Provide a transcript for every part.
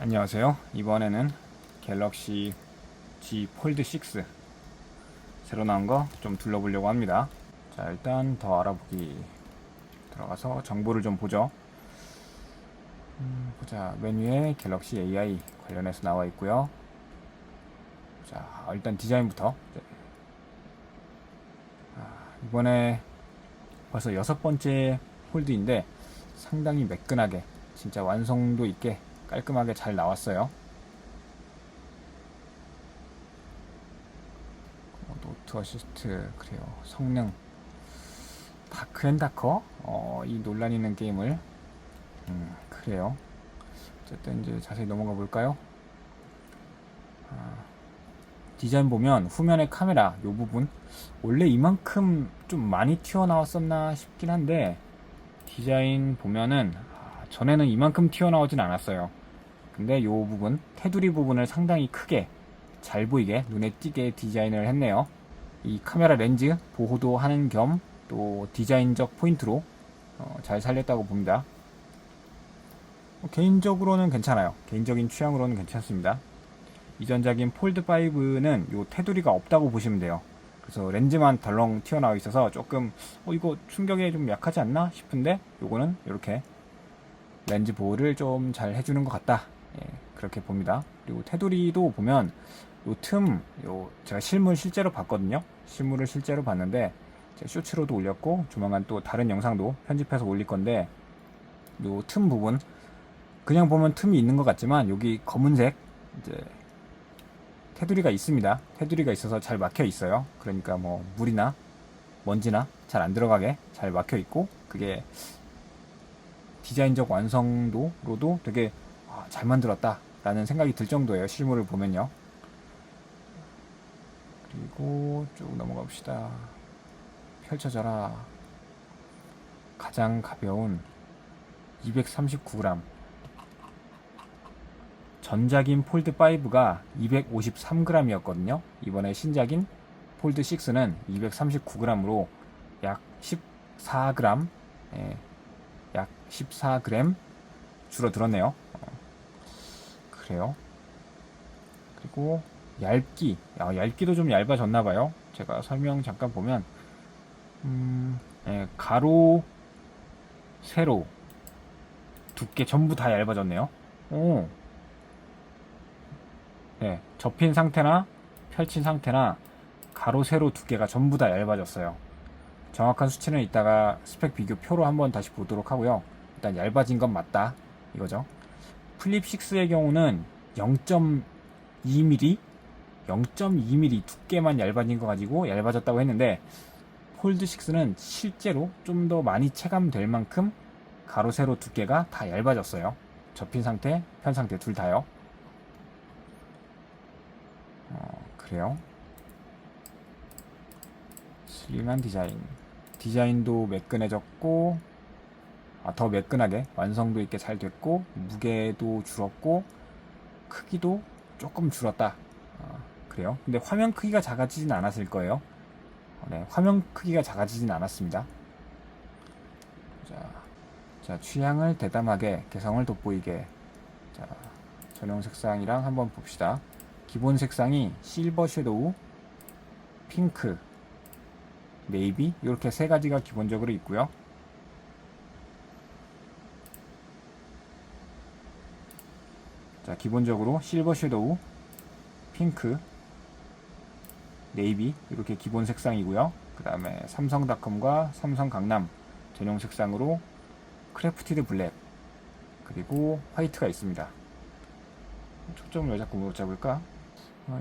안녕하세요. 이번에는 갤럭시 G 폴드 6 새로 나온 거 좀 둘러보려고 합니다. 자, 일단 더 알아보기 들어가서 정보를 좀 보죠. 보자. 메뉴에 갤럭시 AI 관련해서 나와 있고요. 자, 일단 디자인부터. 이번에 벌써 6번째 폴드인데 상당히 매끈하게 진짜 완성도 있게 깔끔하게 잘 나왔어요. 노트 어시스트, 그래요. 성능 다크앤다커, 이 논란 있는 게임을, 그래요. 어쨌든 이제 자세히 넘어가 볼까요? 디자인 보면 후면의 카메라 요 부분 원래 이만큼 좀 많이 튀어나왔었나 싶긴 한데, 디자인 보면은 전에는 이만큼 튀어나오진 않았어요. 근데 요 부분, 테두리 부분을 상당히 크게 잘 보이게 눈에 띄게 디자인을 했네요. 이 카메라 렌즈 보호도 하는 겸 또 디자인적 포인트로 잘 살렸다고 봅니다. 개인적으로는 괜찮아요. 개인적인 취향으로는 괜찮습니다. 이전작인 폴드5는 요 테두리가 없다고 보시면 돼요. 그래서 렌즈만 덜렁 튀어나와 있어서 조금 이거 충격에 좀 약하지 않나 싶은데, 요거는 이렇게 렌즈 보호를 좀 잘 해주는 것 같다, 그렇게 봅니다. 그리고 테두리도 보면 제가 실물 실제로 봤거든요. 실물을 실제로 봤는데 제가 쇼츠로도 올렸고 조만간 또 다른 영상도 편집해서 올릴 건데, 요 틈 부분 그냥 보면 틈이 있는 것 같지만 여기 검은색 이제 테두리가 있습니다. 테두리가 있어서 잘 막혀 있어요. 그러니까 뭐 물이나 먼지나 잘 안 들어가게 잘 막혀 있고, 그게 디자인적 완성도로도 되게 잘 만들었다 라는 생각이 들 정도예요. 실물을 보면요. 그리고 쭉 넘어가 봅시다. 펼쳐져라. 가장 가벼운 239g. 전작인 폴드5가 253g이었거든요. 이번에 신작인 폴드6는 239g으로 약 14g, 약 14g 줄어들었네요. 그래요. 그리고 얇기도 좀 얇아졌나봐요. 제가 설명 잠깐 보면, 가로, 세로, 두께 전부 다 얇아졌네요. 네, 접힌 상태나 펼친 상태나 가로, 세로 두께가 전부 다 얇아졌어요. 정확한 수치는 이따가 스펙 비교 표로 한번 다시 보도록 하고요. 일단 얇아진 건 맞다, 이거죠. 플립 6의 경우는 0.2mm, 0.2mm 두께만 얇아진 거 가지고 얇아졌다고 했는데, 폴드 6는 실제로 좀 더 많이 체감될 만큼 가로 세로 두께가 다 얇아졌어요. 접힌 상태, 편 상태 둘 다요. 그래요. 슬림한 디자인도 매끈해졌고, 더 매끈하게 완성도 있게 잘 됐고, 무게도 줄었고, 크기도 조금 줄었다. 그래요. 근데 화면 크기가 작아지진 않았을 거예요. 네, 화면 크기가 작아지진 않았습니다. 자, 취향을 대담하게, 개성을 돋보이게. 자, 전용 색상이랑 한번 봅시다. 기본 색상이 실버 섀도우, 핑크, 네이비, 이렇게 세 가지가 기본적으로 있고요. 자, 기본적으로 실버 섀도우, 핑크, 네이비, 이렇게 기본 색상이고요. 그 다음에 삼성닷컴과 삼성 강남 전용 색상으로 크래프티드 블랙, 그리고 화이트가 있습니다. 초점을 왜 자꾸 못 잡을까?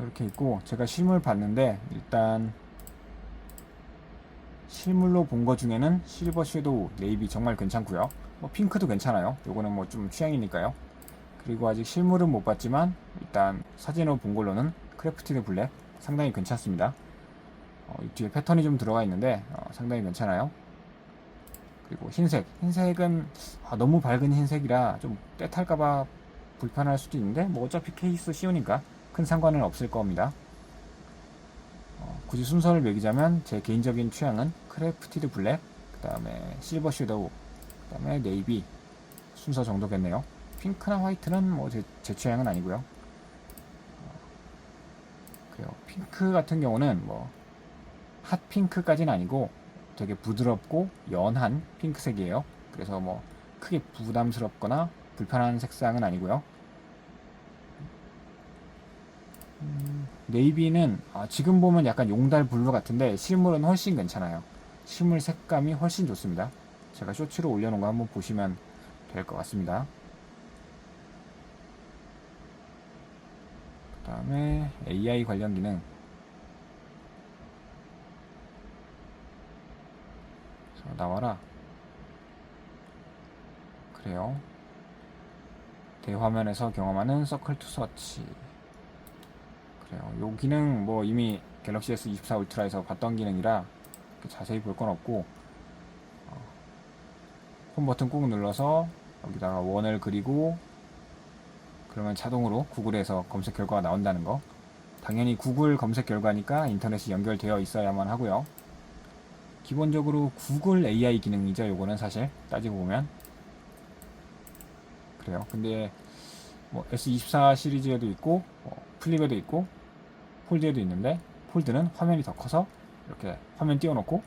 이렇게 있고, 제가 실물 봤는데 일단 실물로 본 거 중에는 실버 섀도우, 네이비 정말 괜찮고요. 핑크도 괜찮아요. 요거는 뭐 좀 취향이니까요. 그리고 아직 실물은 못 봤지만 일단 사진으로 본 걸로는 크래프티드 블랙 상당히 괜찮습니다. 이 뒤에 패턴이 좀 들어가 있는데 상당히 괜찮아요. 그리고 흰색은 너무 밝은 흰색이라 좀 때탈까봐 불편할 수도 있는데, 뭐 어차피 케이스 씌우니까 큰 상관은 없을 겁니다. 굳이 순서를 매기자면 제 개인적인 취향은 크래프티드 블랙, 그 다음에 실버 섀도우, 그 다음에 네이비 순서 정도겠네요. 핑크나 화이트는 뭐 제 취향은 아니고요. 그래요. 핑크 같은 경우는 뭐 핫핑크까지는 아니고 되게 부드럽고 연한 핑크색이에요. 그래서 뭐 크게 부담스럽거나 불편한 색상은 아니고요. 네이비는 지금 보면 약간 용달 블루 같은데 실물은 훨씬 괜찮아요. 실물 색감이 훨씬 좋습니다. 제가 쇼츠로 올려놓은 거 한번 보시면 될 것 같습니다. 그 다음에 AI 관련 기능. 나와라. 그래요. 대화면에서 경험하는 서클 투 서치. 그래요. 요 기능 뭐 이미 갤럭시 S24 울트라에서 봤던 기능이라 자세히 볼 건 없고, 홈 버튼 꾹 눌러서 여기다가 원을 그리고 그러면 자동으로 구글에서 검색 결과가 나온다는 거. 당연히 구글 검색 결과니까 인터넷이 연결되어 있어야만 하고요. 기본적으로 구글 AI 기능이죠. 요거는 사실 따지고 보면. 그래요. 근데 뭐 S24 시리즈에도 있고 플립에도 있고 폴드에도 있는데, 폴드는 화면이 더 커서 이렇게 화면 띄워놓고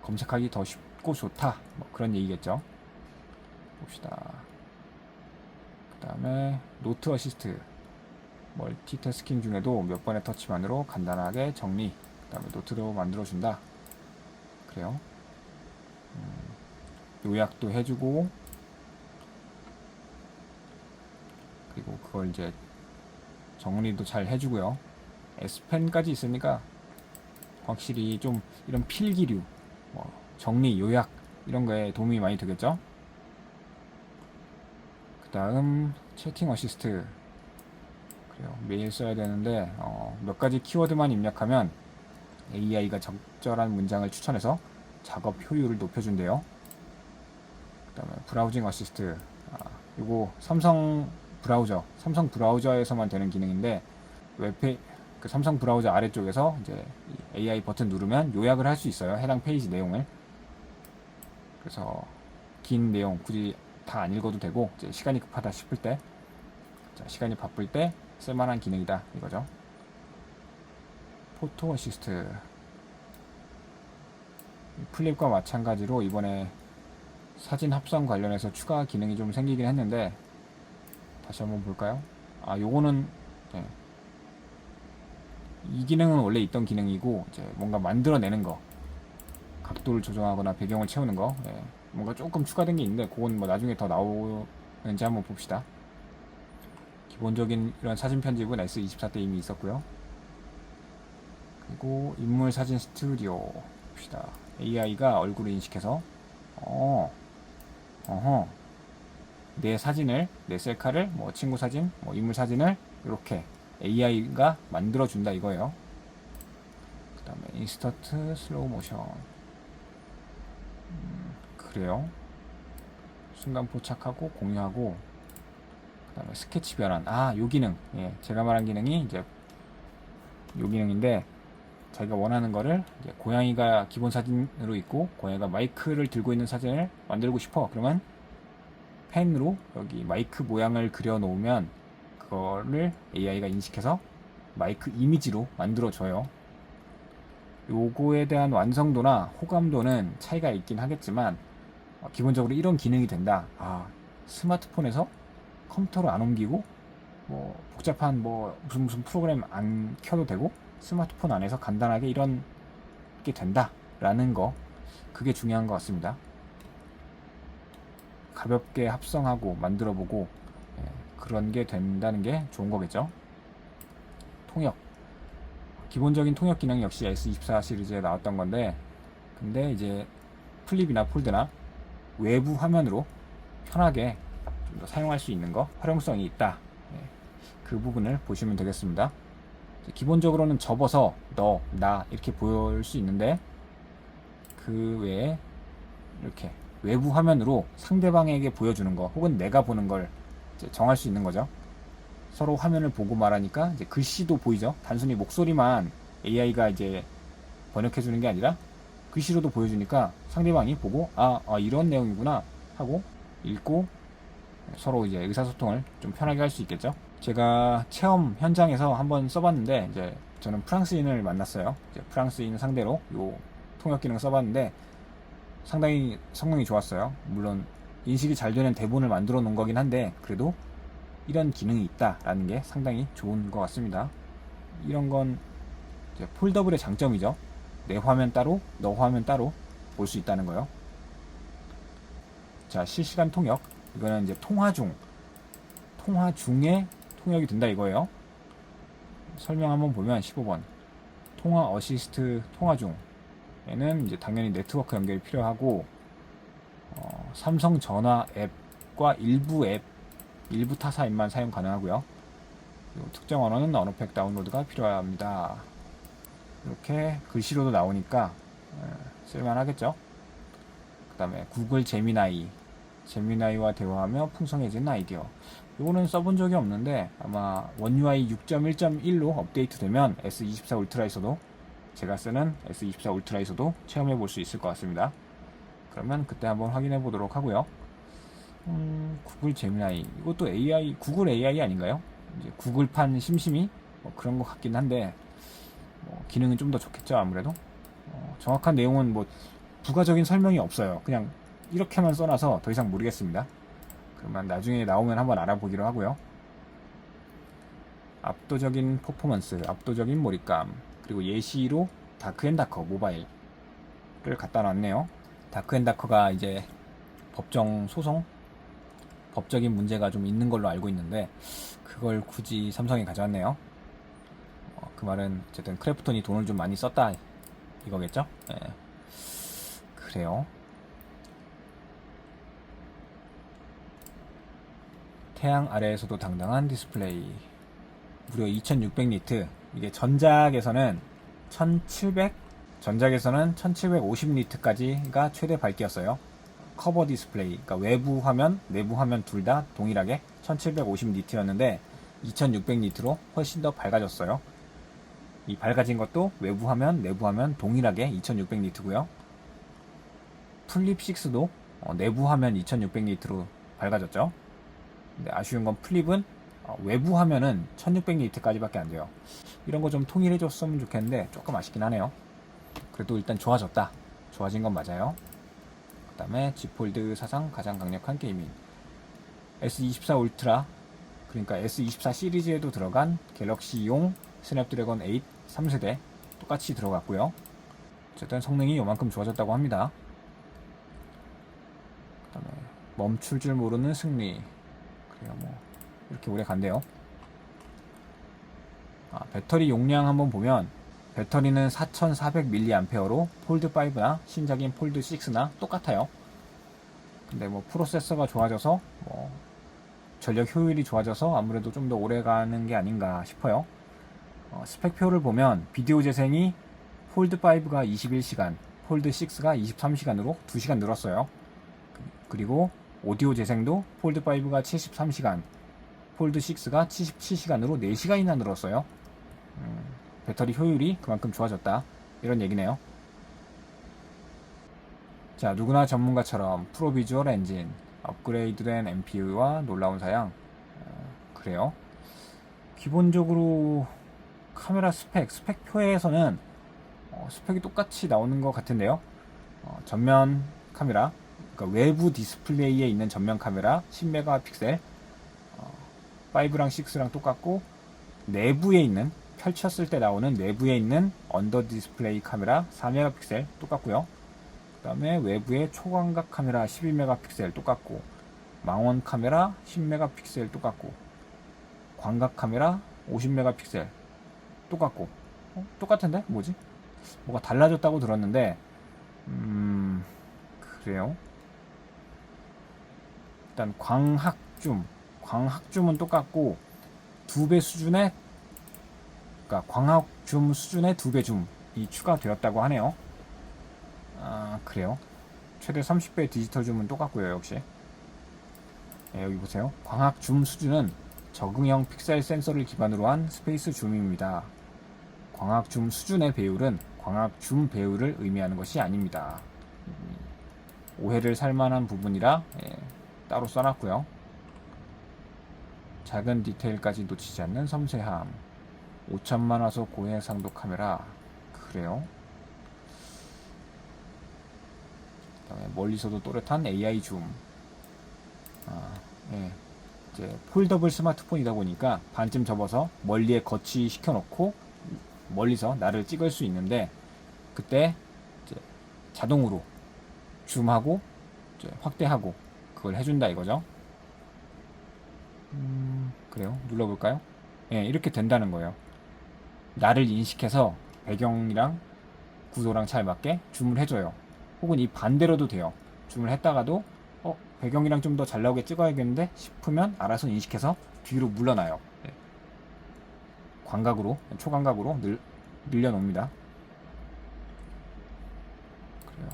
검색하기 더 쉽고 좋다, 뭐 그런 얘기겠죠. 봅시다. 그 다음에 노트 어시스트, 멀티태스킹 중에도 몇 번의 터치만으로 간단하게 정리, 그 다음에 노트로 만들어준다. 그래요. 요약도 해주고, 그리고 그걸 이제 정리도 잘 해주고요. S펜까지 있으니까 확실히 좀 이런 필기류, 뭐 정리, 요약 이런 거에 도움이 많이 되겠죠. 그 다음 채팅 어시스트. 그래요. 매일 써야 되는데 몇 가지 키워드만 입력하면 AI가 적절한 문장을 추천해서 작업 효율을 높여준대요. 그 다음에 브라우징 어시스트. 이거 삼성 브라우저에서만 되는 기능인데, 그 삼성 브라우저 아래쪽에서 이제 AI 버튼 누르면 요약을 할 수 있어요. 해당 페이지 내용을. 그래서 긴 내용 굳이 다 안 읽어도 되고, 이제 시간이 급하다 싶을 때, 시간이 바쁠 때 쓸만한 기능이다 이거죠. 포토 어시스트. 플립과 마찬가지로 이번에 사진 합성 관련해서 추가 기능이 좀 생기긴 했는데, 다시 한번 볼까요? 요거는 네. 이 기능은 원래 있던 기능이고, 이제 뭔가 만들어내는 거, 각도를 조정하거나 배경을 채우는 거, 뭔가 조금 추가된 게 있는데 그건 뭐 나중에 더 나오는지 한번 봅시다. 기본적인 이런 사진 편집은 S24 때 이미 있었고요. 그리고 인물 사진 스튜디오 봅시다. AI가 얼굴을 인식해서 내 사진을, 내 셀카를, 뭐 친구 사진, 뭐 인물 사진을 이렇게 AI가 만들어준다 이거예요. 그 다음에 인스턴트 슬로우 모션. 그래요. 순간 포착하고 공유하고, 그 다음에 스케치 변환. 요 기능. 제가 말한 기능이 이제 요 기능인데, 자기가 원하는 거를 이제 고양이가 기본 사진으로 있고 고양이가 마이크를 들고 있는 사진을 만들고 싶어. 그러면 펜으로 여기 마이크 모양을 그려 놓으면 그거를 AI가 인식해서 마이크 이미지로 만들어줘요. 요거에 대한 완성도나 호감도는 차이가 있긴 하겠지만 기본적으로 이런 기능이 된다. 스마트폰에서 컴퓨터로 안 옮기고 뭐 복잡한 뭐 무슨 프로그램 안 켜도 되고 스마트폰 안에서 간단하게 이런 게 된다라는 거, 그게 중요한 것 같습니다. 가볍게 합성하고 만들어보고 그런 게 된다는 게 좋은 거겠죠. 통역. 기본적인 통역 기능 역시 S24 시리즈에 나왔던 건데, 근데 이제 플립이나 폴드나 외부 화면으로 편하게 좀 더 사용할 수 있는 거, 활용성이 있다. 그 부분을 보시면 되겠습니다. 기본적으로는 접어서 너, 나 이렇게 보일 수 있는데, 그 외에 이렇게 외부 화면으로 상대방에게 보여주는 거, 혹은 내가 보는 걸 이제 정할 수 있는 거죠. 서로 화면을 보고 말하니까 이제 글씨도 보이죠. 단순히 목소리만 AI가 이제 번역해 주는 게 아니라 글씨로도 보여주니까 상대방이 보고 이런 내용이구나 하고 읽고 서로 이제 의사소통을 좀 편하게 할 수 있겠죠. 제가 체험 현장에서 한번 써봤는데, 이제 저는 프랑스인을 만났어요. 이제 프랑스인 상대로 요 통역 기능을 써봤는데 상당히 성능이 좋았어요. 물론 인식이 잘 되는 대본을 만들어 놓은 거긴 한데, 그래도 이런 기능이 있다라는 게 상당히 좋은 것 같습니다. 이런 건 이제 폴더블의 장점이죠. 내 화면 따로, 너 화면 따로 볼 수 있다는 거요. 자, 실시간 통역. 이거는 이제 통화 중에 통역이 된다 이거예요. 설명 한번 보면 15번. 통화 어시스트 통화 중에는 이제 당연히 네트워크 연결이 필요하고, 삼성 전화 앱과 일부 타사 앱만 사용 가능하고요. 특정 언어는 언어팩 다운로드가 필요합니다. 이렇게 글씨로도 나오니까 쓸만하겠죠. 그 다음에 구글 제미나이와 대화하며 풍성해진 아이디어. 이거는 써본 적이 없는데 아마 원UI 6.1.1로 업데이트 되면 S24 울트라에서도, 제가 쓰는 S24 울트라에서도 체험해 볼 수 있을 것 같습니다. 그러면 그때 한번 확인해 보도록 하고요. 구글 제미나이, 이것도 AI, 구글 AI 아닌가요? 이제 구글판 심심이 뭐 그런 것 같긴 한데, 기능은 좀 더 좋겠죠 아무래도. 정확한 내용은 뭐 부가적인 설명이 없어요. 그냥 이렇게만 써놔서 더 이상 모르겠습니다. 그러면 나중에 나오면 한번 알아보기로 하고요. 압도적인 퍼포먼스, 압도적인 몰입감, 그리고 예시로 다크앤다커 모바일을 갖다 놨네요. 다크앤다커가 이제 법적인 문제가 좀 있는 걸로 알고 있는데, 그걸 굳이 삼성이 가져왔네요. 그 말은 어쨌든 크래프톤이 돈을 좀 많이 썼다 이거겠죠? 네. 그래요. 태양 아래에서도 당당한 디스플레이. 무려 2600니트. 이게 전작에서는 1750니트까지가 최대 밝기였어요. 커버 디스플레이, 그러니까 외부 화면, 내부 화면 둘 다 동일하게 1750니트였는데 2600니트로 훨씬 더 밝아졌어요. 이 밝아진 것도 외부 화면, 내부 화면 동일하게 2600니트고요. 플립 6도 내부 화면 2600니트로 밝아졌죠. 근데 아쉬운 건 플립은 외부 화면은 1600니트까지밖에 안 돼요. 이런 거 좀 통일해 줬으면 좋겠는데 조금 아쉽긴 하네요. 그래도 일단 좋아진 건 맞아요. 그 다음에 Z 폴드 사상 가장 강력한 게이밍, S24 울트라, 그러니까 S24 시리즈에도 들어간 갤럭시용 스냅드래곤 8 3세대 똑같이 들어갔고요. 어쨌든 성능이 요만큼 좋아졌다고 합니다. 그 다음에 멈출 줄 모르는 승리. 그래요, 뭐 이렇게 오래 간대요. 배터리 용량 한번 보면 배터리는 4400mAh로 폴드5나 신작인 폴드6나 똑같아요. 근데 뭐 프로세서가 좋아져서 전력 효율이 좋아져서 아무래도 좀 더 오래 가는 게 아닌가 싶어요. 스펙표를 보면 비디오 재생이 폴드5가 21시간, 폴드6가 23시간으로 2시간 늘었어요. 그리고 오디오 재생도 폴드5가 73시간, 폴드6가 77시간으로 4시간이나 늘었어요. 배터리 효율이 그만큼 좋아졌다, 이런 얘기네요. 자, 누구나 전문가처럼 프로 비주얼 엔진, 업그레이드된 MPU와 놀라운 사양. 그래요. 기본적으로 카메라 스펙표에서는 스펙이 똑같이 나오는 것 같은데요. 전면 카메라, 그러니까 외부 디스플레이에 있는 전면 카메라 10메가픽셀, 5랑 6랑 똑같고, 내부에 있는, 펼쳤을 때 나오는 내부에 있는 언더 디스플레이 카메라 4메가픽셀 똑같고요. 그 다음에 외부의 초광각 카메라 12메가픽셀 똑같고, 망원 카메라 10메가픽셀 똑같고, 광각 카메라 50메가픽셀 똑같고. 똑같은데? 뭐지? 뭐가 달라졌다고 들었는데, 그래요. 일단 광학줌은 똑같고 2배 수준의, 그러니까 광학줌 수준의 2배 줌이 추가되었다고 하네요. 그래요. 최대 30배 디지털 줌은 똑같고요, 역시. 여기 보세요. 광학줌 수준은 적응형 픽셀 센서를 기반으로 한 스페이스 줌입니다. 광학줌 수준의 배율은 광학줌 배율을 의미하는 것이 아닙니다. 오해를 살만한 부분이라 따로 써놨고요. 작은 디테일까지 놓치지 않는 섬세함. 5천만 화소 고해상도 카메라. 그래요. 그다음에 멀리서도 또렷한 AI 줌. 예. 이제 폴더블 스마트폰이다 보니까 반쯤 접어서 멀리에 거치 시켜놓고 멀리서 나를 찍을 수 있는데, 그때 이제 자동으로 줌하고 이제 확대하고 그걸 해준다 이거죠. 그래요. 눌러볼까요? 예, 이렇게 된다는 거예요. 나를 인식해서 배경이랑 구도랑 잘 맞게 줌을 해줘요. 혹은 이 반대로도 돼요. 줌을 했다가도 배경이랑 좀 더 잘 나오게 찍어야겠는데 싶으면 알아서 인식해서 뒤로 물러나요. 네. 광각으로, 초광각으로 늘려놓습니다. 그래요.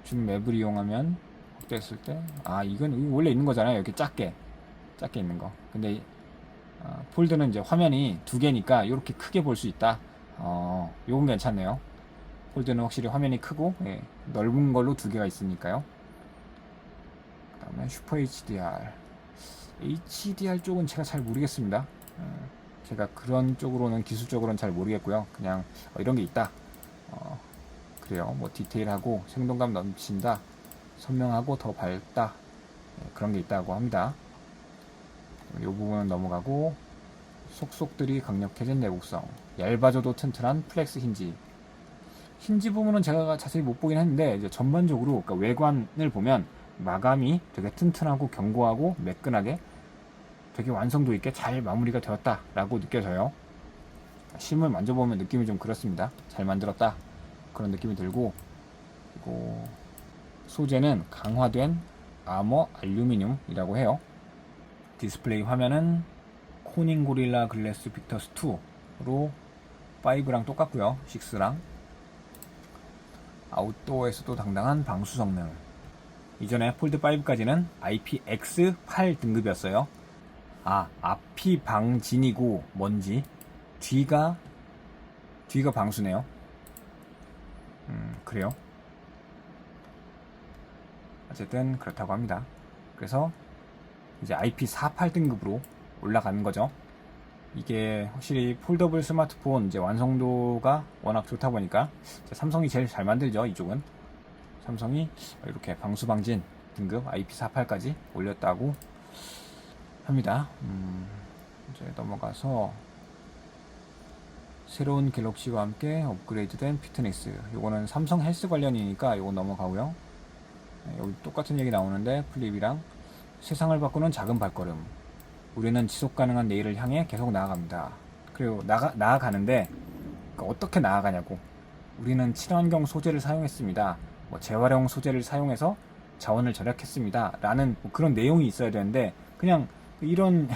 줌맵을 이용하면 확대했을 때, 이건 원래 있는 거잖아요. 이렇게 작게 있는 거. 근데 폴드는 이제 화면이 두 개니까 이렇게 크게 볼 수 있다. 요건 괜찮네요. 폴드는 확실히 화면이 크고, 예, 넓은 걸로 두 개가 있으니까요. 그 다음에 슈퍼 HDR 쪽은 제가 잘 모르겠습니다. 제가 그런 쪽으로는 기술적으로는 잘 모르겠고요. 그냥 이런 게 있다. 그래요. 뭐 디테일하고 생동감 넘친다, 선명하고 더 밝다, 그런 게 있다고 합니다. 이 부분은 넘어가고, 속속들이 강력해진 내구성, 얇아져도 튼튼한 플렉스 힌지 부분은 제가 자세히 못 보긴 했는데, 이제 전반적으로 그러니까 외관을 보면 마감이 되게 튼튼하고 견고하고 매끈하게 되게 완성도 있게 잘 마무리가 되었다라고 느껴져요. 실물 만져보면 느낌이 좀 그렇습니다. 잘 만들었다 그런 느낌이 들고, 그리고 소재는 강화된 아머 알루미늄이라고 해요. 디스플레이 화면은 코닝 고릴라 글래스 빅터스 2로 5랑 똑같고요. 6랑. 아웃도어에서도 당당한 방수 성능. 이전에 폴드5까지는 IPX8 등급이었어요. 앞이 방진이고 먼지, 뒤가 방수네요. 그래요. 어쨌든 그렇다고 합니다. 그래서 이제 IP48 등급으로 올라가는 거죠. 이게 확실히 폴더블 스마트폰 이제 완성도가 워낙 좋다 보니까 삼성이 제일 잘 만들죠. 이쪽은 삼성이 이렇게 방수방진 등급 IP48까지 올렸다고 합니다. 이제 넘어가서 새로운 갤럭시와 함께 업그레이드된 피트니스. 요거는 삼성 헬스 관련이니까 요거 넘어가고요. 여기 똑같은 얘기 나오는데, 플립이랑 세상을 바꾸는 작은 발걸음. 우리는 지속 가능한 내일을 향해 계속 나아갑니다. 그리고 나아가는데, 그러니까 어떻게 나아가냐고. 우리는 친환경 소재를 사용했습니다. 뭐 재활용 소재를 사용해서 자원을 절약했습니다. 라는 뭐 그런 내용이 있어야 되는데, 그냥 이런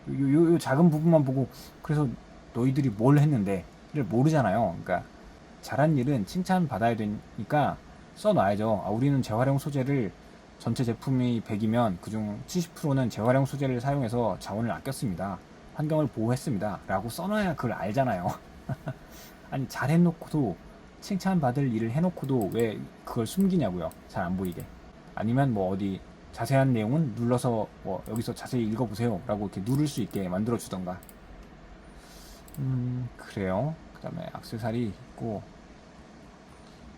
요 작은 부분만 보고 그래서 너희들이 뭘 했는데 를 모르잖아요. 그러니까 잘한 일은 칭찬 받아야 되니까 써놔야죠. 우리는 재활용 소재를, 전체 제품이 100이면 그중 70%는 재활용 소재를 사용해서 자원을 아꼈습니다. 환경을 보호했습니다. 라고 써놔야 그걸 알잖아요. 아니, 잘해놓고도, 칭찬받을 일을 해놓고도 왜 그걸 숨기냐고요. 잘 안 보이게. 아니면 뭐 어디 자세한 내용은 눌러서 뭐 여기서 자세히 읽어보세요 라고 이렇게 누를 수 있게 만들어 주던가. 그래요. 그 다음에 액세서리 있고,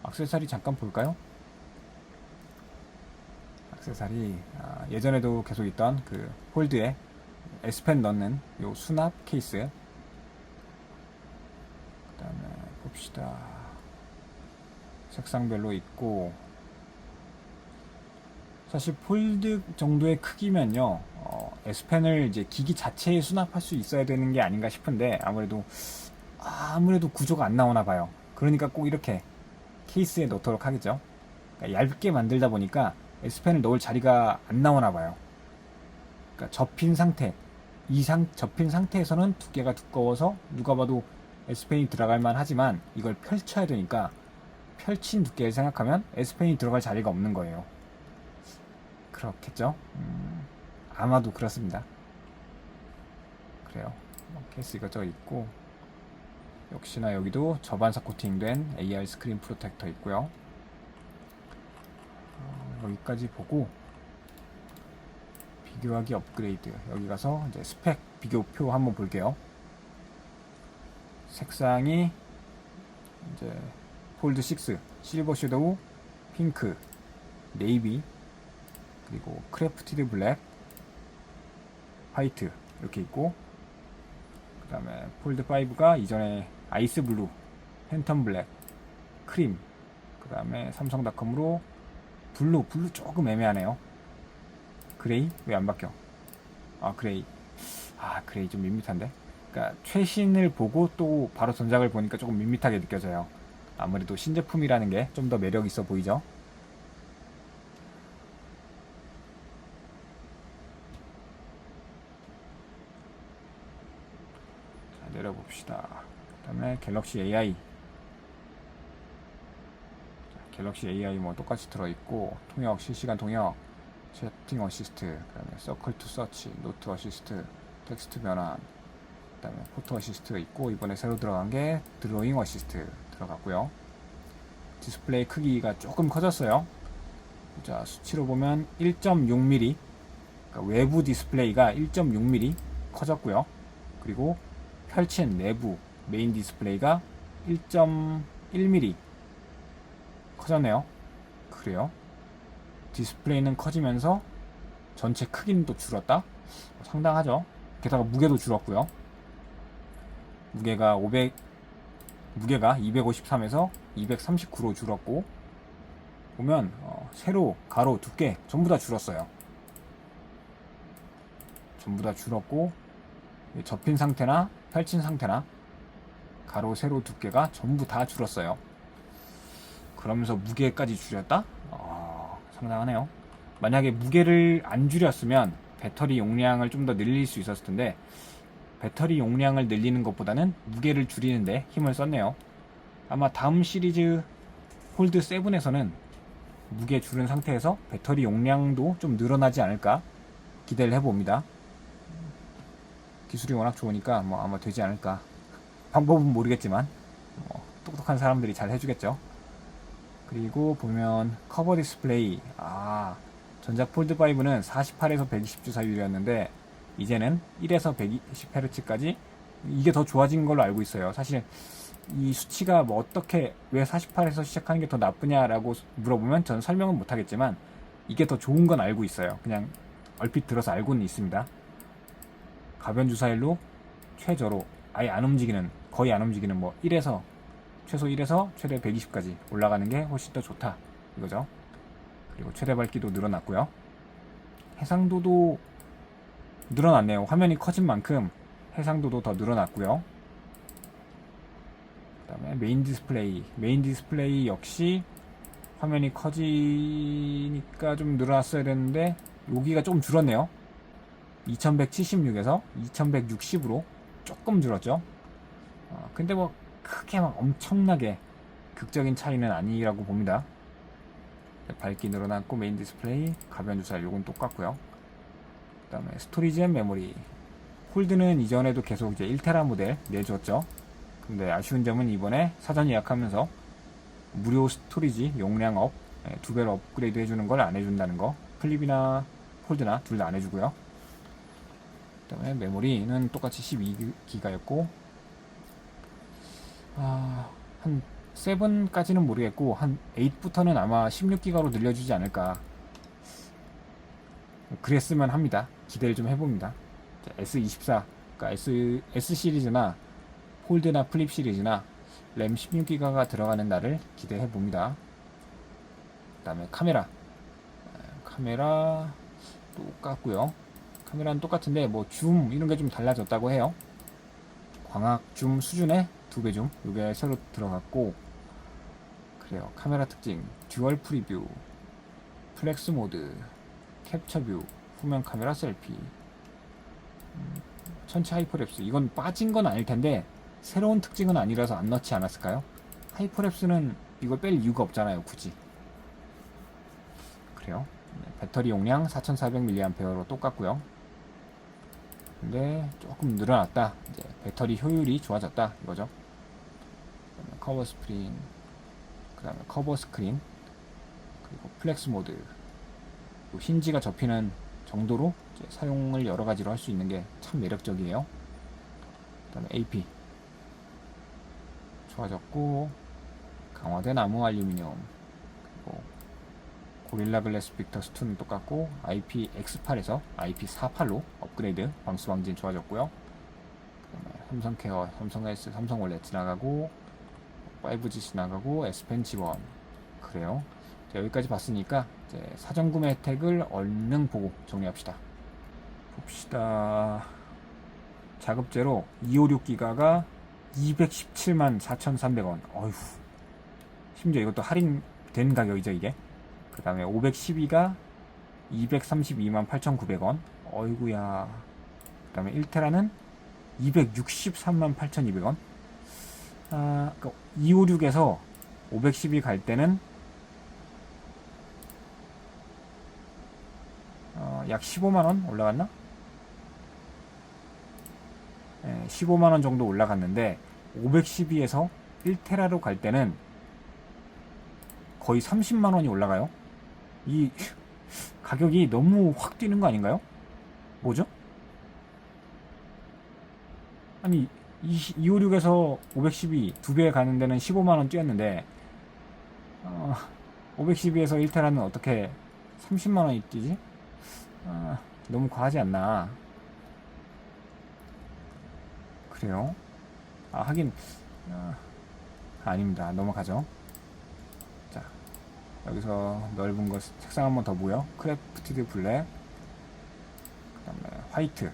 액세서리 잠깐 볼까요? 액세서리, 예전에도 계속 있던 그 홀드에 S펜 넣는 요 수납 케이스. 그 다음에 봅시다. 색상별로 있고, 사실 폴드 정도의 크기면요, S펜을 이제 기기 자체에 수납할 수 있어야 되는 게 아닌가 싶은데, 아무래도 구조가 안 나오나 봐요. 그러니까 꼭 이렇게 케이스에 넣도록 하겠죠. 그러니까 얇게 만들다 보니까 S펜을 넣을 자리가 안 나오나 봐요. 그러니까 접힌 상태에서는 두께가 두꺼워서 누가 봐도 S펜이 들어갈 만 하지만, 이걸 펼쳐야 되니까 펼친 두께를 생각하면 S펜이 들어갈 자리가 없는 거예요. 그렇겠죠? 아마도 그렇습니다. 그래요. 케이스 이것저것 있고, 역시나 여기도 저반사 코팅된 AR 스크린 프로텍터 있고요. 여기까지 보고 비교하기 업그레이드. 여기 가서 이제 스펙 비교표 한번 볼게요. 색상이 이제 폴드 6, 실버 섀도우, 핑크, 네이비, 그리고 크래프티드 블랙, 화이트 이렇게 있고, 그 다음에 폴드 5가 이전에 아이스 블루, 팬텀 블랙, 크림, 그 다음에 삼성닷컴으로 블루 조금 애매하네요. 그레이 왜 안 바뀌어? 아 그레이, 그레이 좀 밋밋한데. 그러니까 최신을 보고 또 바로 전작을 보니까 조금 밋밋하게 느껴져요. 아무래도 신제품이라는 게 좀 더 매력 있어 보이죠. 자, 내려봅시다. 그 다음에 갤럭시 AI. 갤럭시 AI 뭐 똑같이 들어있고, 통역, 실시간 통역, 채팅 어시스트, 그 다음에 서클 투 서치, 노트 어시스트, 텍스트 변환, 그 다음에 포토 어시스트가 있고, 이번에 새로 들어간 게 드로잉 어시스트 들어갔고요. 디스플레이 크기가 조금 커졌어요. 자, 수치로 보면 1.6mm, 그러니까 외부 디스플레이가 1.6mm 커졌고요. 그리고 펼친 내부 메인 디스플레이가 1.1mm 커졌네요. 그래요. 디스플레이는 커지면서 전체 크기는 또 줄었다? 상당하죠. 게다가 무게도 줄었고요. 무게가 253에서 239로 줄었고, 보면 세로, 가로, 두께 전부 다 줄었어요. 전부 다 줄었고, 접힌 상태나 펼친 상태나 가로, 세로, 두께가 전부 다 줄었어요. 그러면서 무게까지 줄였다? 상당하네요. 만약에 무게를 안 줄였으면 배터리 용량을 좀 더 늘릴 수 있었을 텐데, 배터리 용량을 늘리는 것보다는 무게를 줄이는데 힘을 썼네요. 아마 다음 시리즈 폴드 7에서는 무게 줄은 상태에서 배터리 용량도 좀 늘어나지 않을까 기대를 해봅니다. 기술이 워낙 좋으니까 뭐 아마 되지 않을까. 방법은 모르겠지만 똑똑한 사람들이 잘 해주겠죠. 그리고 보면 커버 디스플레이, 전작 폴드 5는 48에서 120주 사이였는데 이제는 1에서 120Hz까지 이게 더 좋아진 걸로 알고 있어요. 사실 이 수치가 뭐 어떻게 왜 48에서 시작하는 게 더 나쁘냐라고 물어보면 저는 설명은 못하겠지만 이게 더 좋은 건 알고 있어요. 그냥 얼핏 들어서 알고는 있습니다. 가변 주사율로 최저로 아예 안 움직이는, 거의 안 움직이는 뭐 1에서 최소 1에서 최대 120까지 올라가는 게 훨씬 더 좋다 이거죠. 그리고 최대 밝기도 늘어났고요. 해상도도 늘어났네요. 화면이 커진 만큼 해상도도 더 늘어났고요. 그 다음에 메인 디스플레이 역시 화면이 커지니까 좀 늘어났어야 되는데 여기가 조금 줄었네요. 2176에서 2160으로 조금 줄었죠. 근데 뭐 크게 막 엄청나게 극적인 차이는 아니라고 봅니다. 밝기 늘어났고 메인 디스플레이, 가변 주사율 요건 똑같고요. 그 다음에 스토리지 앤 메모리. 폴드는 이전에도 계속 이제 1테라 모델 내줬죠. 근데 아쉬운 점은 이번에 사전 예약하면서 무료 스토리지 용량 업, 2배로 업그레이드 해주는 걸 안 해준다는 거. 플립이나 폴드나 둘 다 안 해주고요. 그 다음에 메모리는 똑같이 12기가였고, 한 7까지는 모르겠고, 한 8부터는 아마 16기가로 늘려주지 않을까. 그랬으면 합니다. 기대를 좀 해봅니다. S24, 그러니까 S 시리즈나 폴드나 플립 시리즈나 램 16기가가 들어가는 날을 기대해 봅니다. 그 다음에 카메라 똑같고요. 카메라는 똑같은데 뭐 줌 이런 게 좀 달라졌다고 해요. 광학 줌 수준의 2배 줌 이게 새로 들어갔고, 그래요. 카메라 특징 듀얼 프리뷰, 플렉스 모드, 캡처 뷰, 후면 카메라 셀피, 전체 하이퍼랩스. 이건 빠진 건 아닐 텐데 새로운 특징은 아니라서 안 넣지 않았을까요? 하이퍼랩스는 이걸 뺄 이유가 없잖아요, 굳이. 그래요. 배터리 용량 4400mAh로 똑같고요. 근데 조금 늘어났다. 이제 배터리 효율이 좋아졌다 이거죠. 그다음에 커버 스크린, 그다음에 커버 스크린, 그리고 플렉스 모드, 힌지가 접히는 정도로 이제 사용을 여러 가지로 할 수 있는 게 참 매력적이에요. 그다음에 AP 좋아졌고, 강화된 나무 알루미늄, 그리고 고릴라 글래스 빅터스 2는 똑같고 IPX8에서 IP48로 업그레이드, 방수 방진 좋아졌고요. 그다음에 삼성 케어, 삼성 S, 삼성 원래 지나가고 5G 지나가고 S펜 지원. 그래요. 자, 여기까지 봤으니까 이제 사전 구매 혜택을 얼른 보고 정리합시다. 봅시다. 자급제로 256기가가 217만 4,300원. 어휴. 심지어 이것도 할인된 가격이죠, 이게. 그 다음에 512가 232만 8,900원. 어이구야. 그 다음에 1테라는 263만 8,200원. 아, 256에서 512 갈 때는 약 15만원 올라갔나? 네, 15만원 정도 올라갔는데 512에서 1테라로 갈 때는 거의 30만원이 올라가요. 이 가격이 너무 확 뛰는 거 아닌가요? 뭐죠? 아니 256에서 512 두 배 가는 데는 15만원 뛰었는데 512에서 1테라는 어떻게 30만원이 뛰지? 너무 과하지 않나. 그래요? 하긴 아닙니다. 넘어가죠. 자, 여기서 넓은 거 색상 한번 더 보여. 크래프티드 블랙, 그 다음에 화이트,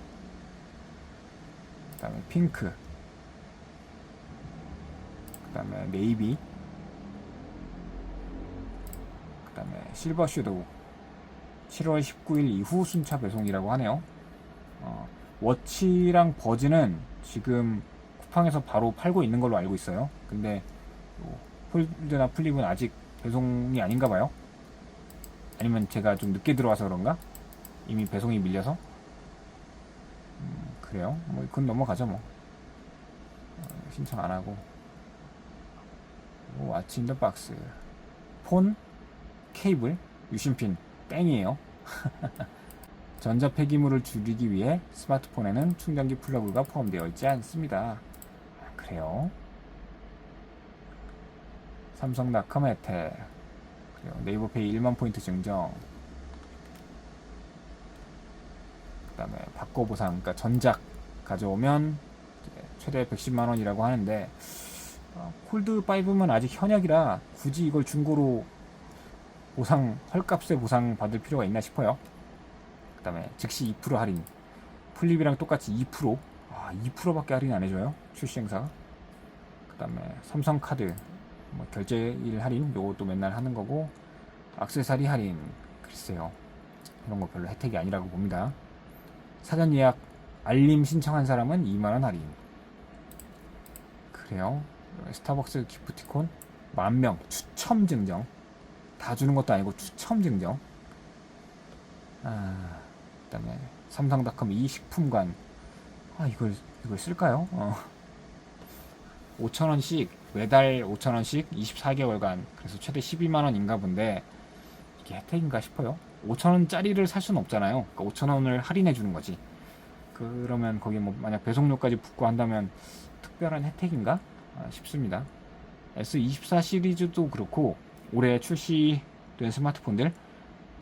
그 다음에 핑크, 그 다음에 네이비, 그 다음에 실버 섀도우. 7월 19일 이후 순차 배송이라고 하네요. 워치랑 버즈는 지금 쿠팡에서 바로 팔고 있는 걸로 알고 있어요. 근데 폴드나 플립은 아직 배송이 아닌가 봐요. 아니면 제가 좀 늦게 들어와서 그런가? 이미 배송이 밀려서? 그래요. 뭐 그건 넘어가죠 뭐. 신청 안 하고. 왓츠 인 더 박스. 폰, 케이블, 유심핀 땡이에요. 전자 폐기물을 줄이기 위해 스마트폰에는 충전기 플러그가 포함되어 있지 않습니다. 그래요. 삼성닷컴 혜택, 그리고 네이버페이 1만 포인트 증정, 그 다음에 바꿔 보상, 그러니까 전작 가져오면 최대 110만 원이라고 하는데 폴드 5는 아직 현역이라 굳이 이걸 중고로 보상, 헐값에 보상 받을 필요가 있나 싶어요. 그 다음에 즉시 2% 할인, 플립이랑 똑같이 2%, 2%밖에 할인 안 해줘요, 출시 행사가. 그 다음에 삼성카드 뭐 결제일 할인, 요것도 맨날 하는 거고, 액세서리 할인, 글쎄요, 이런 거 별로 혜택이 아니라고 봅니다. 사전 예약 알림 신청한 사람은 2만원 할인. 그래요. 스타벅스 기프티콘 10,000명 추첨 증정. 다 주는 것도 아니고 추첨 증정. 그다음에 삼성닷컴 이 식품관. 이걸 쓸까요? 5,000원씩 매달 5,000원씩 24개월간, 그래서 최대 12만원인가 본데 이게 혜택인가 싶어요. 5,000원짜리를 살 수는 없잖아요. 그러니까 5,000원을 할인해 주는 거지. 그러면 거기 뭐 만약 배송료까지 붙고 한다면 특별한 혜택인가 싶습니다. S24 시리즈도 그렇고 올해 출시된 스마트폰들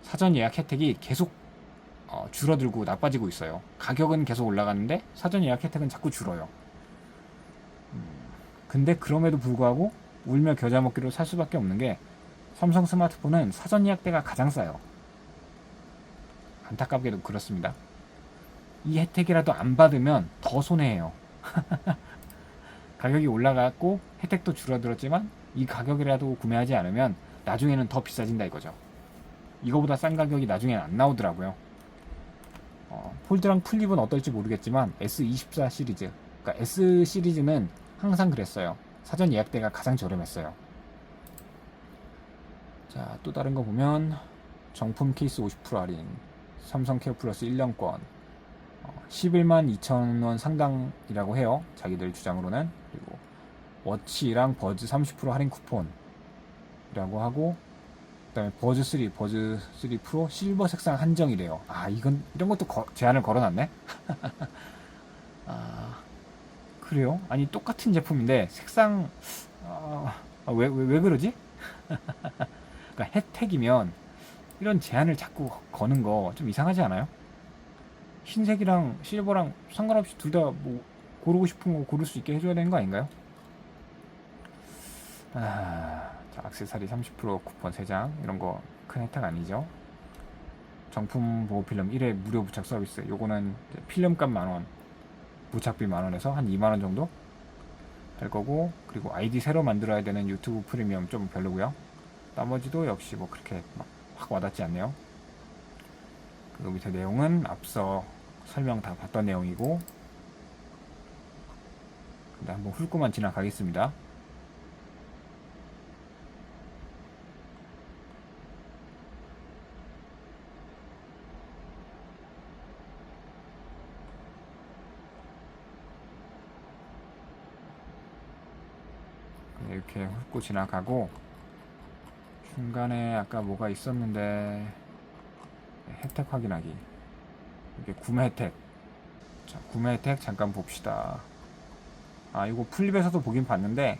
사전 예약 혜택이 계속 줄어들고 나빠지고 있어요. 가격은 계속 올라가는데 사전 예약 혜택은 자꾸 줄어요. 근데 그럼에도 불구하고 울며 겨자 먹기로 살 수밖에 없는 게 삼성 스마트폰은 사전 예약대가 가장 싸요. 안타깝게도 그렇습니다. 이 혜택이라도 안 받으면 더 손해예요. 가격이 올라갔고 혜택도 줄어들었지만 이 가격이라도 구매하지 않으면 나중에는 더 비싸진다 이거죠. 이거보다 싼 가격이 나중에는 안 나오더라고요. 폴드랑 플립은 어떨지 모르겠지만 S24 시리즈, 그러니까 S 시리즈는 항상 그랬어요. 사전 예약대가 가장 저렴했어요. 자, 또 다른 거 보면 정품 케이스 50% 할인, 삼성 케어 플러스 1년권 11만 2천원 상당이라고 해요. 자기들 주장으로는. 그리고 워치랑 버즈 30% 할인 쿠폰이라고 하고, 그다음에 버즈 3 프로 실버 색상 한정이래요. 아, 이런 것도 제한을 걸어놨네. 아, 그래요? 아니, 똑같은 제품인데 색상 왜 그러지? 그러니까 혜택이면 이런 제한을 자꾸 거는 거 좀 이상하지 않아요? 흰색이랑 실버랑 상관없이 둘 다 뭐 고르고 싶은 거 고를 수 있게 해줘야 되는 거 아닌가요? 자, 액세서리 30% 쿠폰 3장 이런 거 큰 혜택 아니죠? 정품 보호 필름 1회 무료 부착 서비스. 요거는 필름값 만원, 부착비 만원에서 한 2만원 정도 될 거고, 그리고 아이디 새로 만들어야 되는 유튜브 프리미엄 좀 별로고요. 나머지도 역시 뭐 그렇게 막 확 와닿지 않네요. 그리고 밑에 내용은 앞서 설명 다 봤던 내용이고, 근데 한번 훑고만 지나가겠습니다. 이렇게 훑고 지나가고, 중간에 아까 뭐가 있었는데 혜택 확인하기, 이게 구매 혜택. 자, 구매 혜택 잠깐 봅시다. 이거 플립에서도 보긴 봤는데,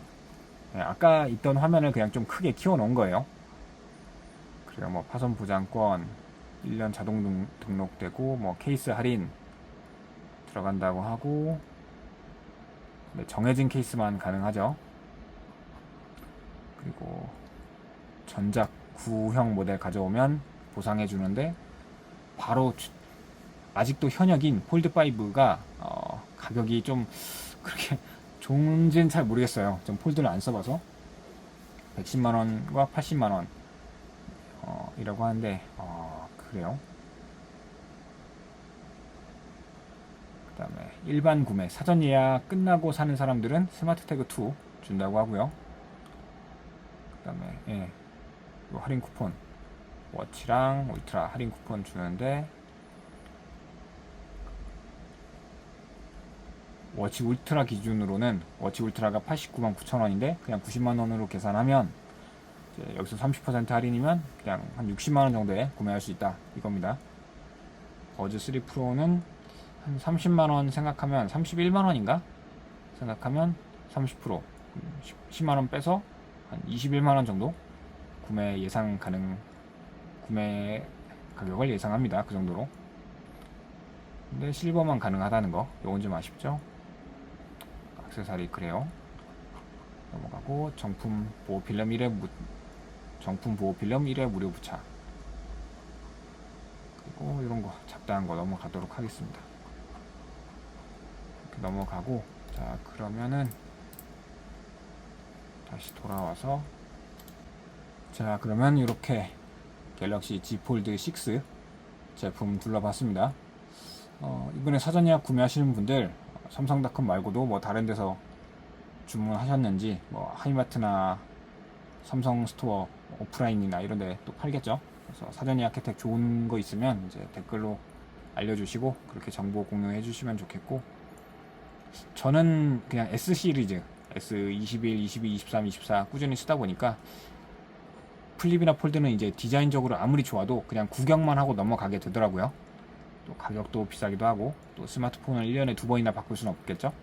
아까 있던 화면을 그냥 좀 크게 키워 놓은 거예요. 그래요. 뭐 파손 보장권 1년 자동 등록되고, 뭐 케이스 할인 들어간다고 하고, 네, 정해진 케이스만 가능하죠. 그리고 전작 구형 모델 가져오면 보상해 주는데, 바로 아직도 현역인 폴드5가 가격이 좀 그렇게 좋은지는 잘 모르겠어요. 좀 폴드를 안 써봐서. 110만원과 80만원 이라고 하는데, 그래요. 그 다음에 일반 구매, 사전 예약 끝나고 사는 사람들은 스마트 태그 2 준다고 하고요. 그 다음에 할인 쿠폰, 워치랑 울트라 할인 쿠폰 주는데, 워치 울트라 기준으로는 워치 울트라가 89만 9천원인데 그냥 90만원으로 계산하면 여기서 30% 할인이면 그냥 한 60만원 정도에 구매할 수 있다 이겁니다. 버즈 3 프로는 한 30만원 생각하면 31만원인가 생각하면 30% 10만원 빼서 한 21만원 정도 구매 가격을 예상합니다. 그 정도로. 근데 실버만 가능하다는 거, 요건 좀 아쉽죠. 액세서리 그래요. 넘어가고, 정품 보호 필름 1회 무료 부착. 그리고 이런 거 잡다한 거 넘어가도록 하겠습니다. 이렇게 넘어가고, 자, 그러면은 다시 돌아와서, 자, 그러면 이렇게 갤럭시 Z 폴드 6 제품 둘러봤습니다. 이번에 사전 예약 구매하시는 분들 삼성닷컴 말고도 뭐 다른 데서 주문하셨는지, 뭐 하이마트나 삼성 스토어 오프라인이나 이런 데 또 팔겠죠. 그래서 사전 예약 혜택 좋은 거 있으면 이제 댓글로 알려주시고 그렇게 정보 공유해 주시면 좋겠고, 저는 그냥 S 시리즈 S21, 22, 23, 24 꾸준히 쓰다 보니까 플립이나 폴드는 이제 디자인적으로 아무리 좋아도 그냥 구경만 하고 넘어가게 되더라고요. 또 가격도 비싸기도 하고, 또 스마트폰을 1년에 2번이나 바꿀 수는 없겠죠.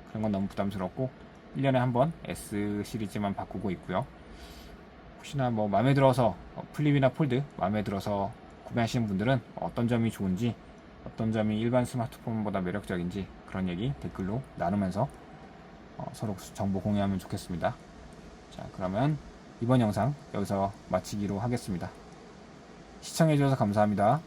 그런 건 너무 부담스럽고 1년에 한 번 S 시리즈만 바꾸고 있고요. 혹시나 뭐 마음에 들어서 플립이나 폴드 마음에 들어서 구매하시는 분들은 어떤 점이 좋은지, 어떤 점이 일반 스마트폰보다 매력적인지 그런 얘기 댓글로 나누면서 서로 정보 공유하면 좋겠습니다. 자, 그러면 이번 영상 여기서 마치기로 하겠습니다. 시청해주셔서 감사합니다.